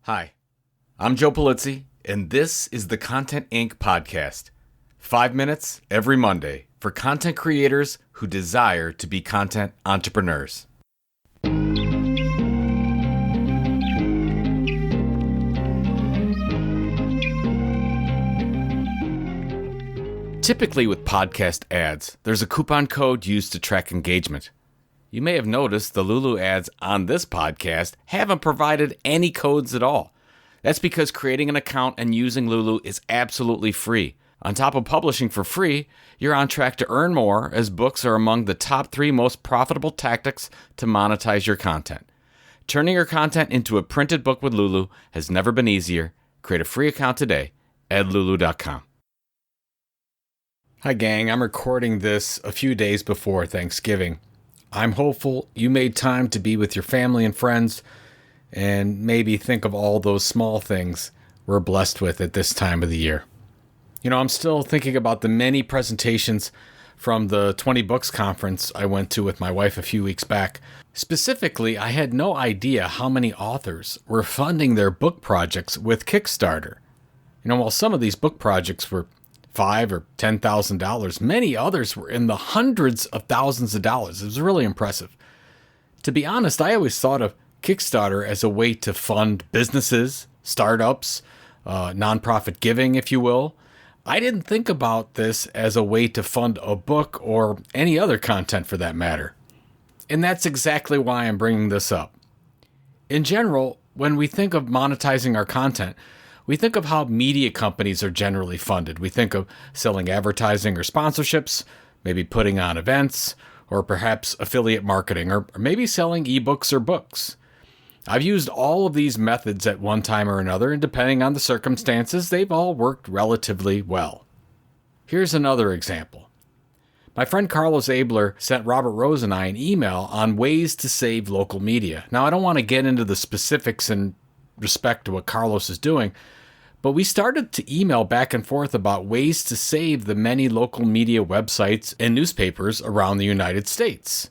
Hi, I'm Joe Polizzi, and this is the Content Inc. podcast. 5 minutes every Monday for content creators who desire to be content entrepreneurs. Typically with podcast ads, there's a coupon code used to track engagement. You may have noticed the Lulu ads on this podcast haven't provided any codes at all. That's because creating an account and using Lulu is absolutely free. On top of publishing for free, you're on track to earn more, as books are among the top 3 most profitable tactics to monetize your content. Turning your content into a printed book with Lulu has never been easier. Create a free account today at lulu.com. Hi gang, I'm recording this a few days before Thanksgiving. I'm hopeful you made time to be with your family and friends and maybe think of all those small things we're blessed with at this time of the year. I'm still thinking about the many presentations from the 20 Books conference I went to with my wife a few weeks back. Specifically, I had no idea how many authors were funding their book projects with Kickstarter. While some of these book projects were $5,000 or $10,000. Many others were in the hundreds of thousands of dollars. It was really impressive. To be honest, I always thought of Kickstarter as a way to fund businesses, startups, nonprofit giving, if you will. I didn't think about this as a way to fund a book or any other content for that matter. And that's exactly why I'm bringing this up. In general, when we think of monetizing our content, we think of how media companies are generally funded. We think of selling advertising or sponsorships, maybe putting on events, or perhaps affiliate marketing, or maybe selling ebooks or books. I've used all of these methods at one time or another, and depending on the circumstances, they've all worked relatively well. Here's another example. My friend Carlos Abler sent Robert Rose and I an email on ways to save local media. Now, I don't want to get into the specifics in respect to what Carlos is doing, but we started to email back and forth about ways to save the many local media websites and newspapers around the United States.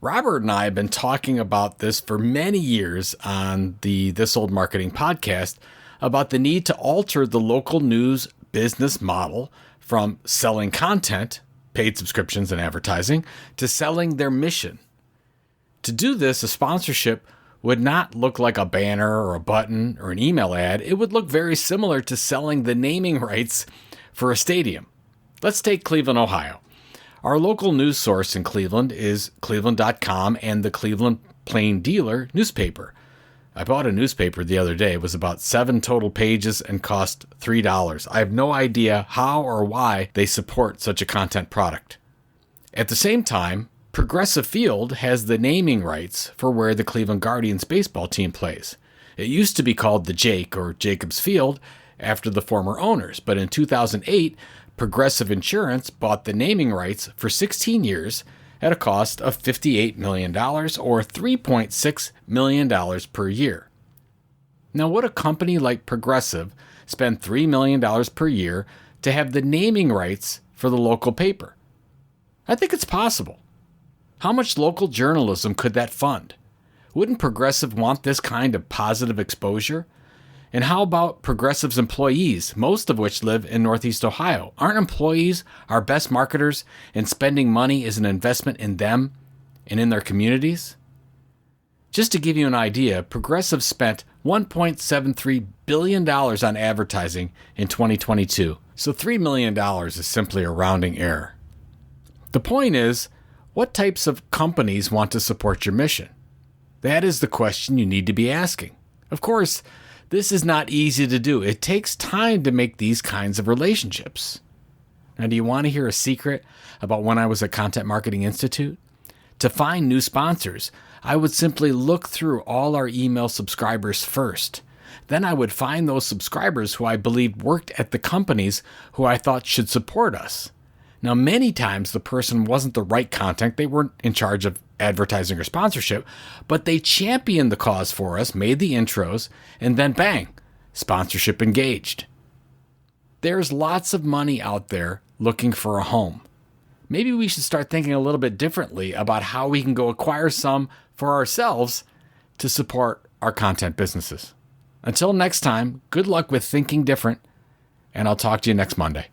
Robert and I have been talking about this for many years on the This Old Marketing podcast about the need to alter the local news business model from selling content, paid subscriptions and advertising, to selling their mission. To do this, a sponsorship would not look like a banner or a button or an email ad. It would look very similar to selling the naming rights for a stadium. Let's take Cleveland, Ohio. Our local news source in Cleveland is cleveland.com and the Cleveland Plain Dealer newspaper. I bought a newspaper the other day. It was about 7 total pages and cost $3. I have no idea how or why they support such a content product. At the same time, Progressive Field has the naming rights for where the Cleveland Guardians baseball team plays. It used to be called the Jake or Jacobs Field after the former owners, but in 2008, Progressive Insurance bought the naming rights for 16 years at a cost of $58 million or $3.6 million per year. Now, would a company like Progressive spend $3 million per year to have the naming rights for the local paper? I think it's possible. How much local journalism could that fund? Wouldn't Progressive want this kind of positive exposure? And how about Progressive's employees, most of which live in Northeast Ohio? Aren't employees our best marketers, and spending money is an investment in them and in their communities? Just to give you an idea, Progressive spent $1.73 billion on advertising in 2022. So $3 million is simply a rounding error. The point is, what types of companies want to support your mission? That is the question you need to be asking. Of course, this is not easy to do. It takes time to make these kinds of relationships. Now, do you want to hear a secret about when I was at Content Marketing Institute? To find new sponsors, I would simply look through all our email subscribers first. Then I would find those subscribers who I believed worked at the companies who I thought should support us. Now, many times the person wasn't the right contact. They weren't in charge of advertising or sponsorship, but they championed the cause for us, made the intros, and then bang, sponsorship engaged. There's lots of money out there looking for a home. Maybe we should start thinking a little bit differently about how we can go acquire some for ourselves to support our content businesses. Until next time, good luck with thinking different, and I'll talk to you next Monday.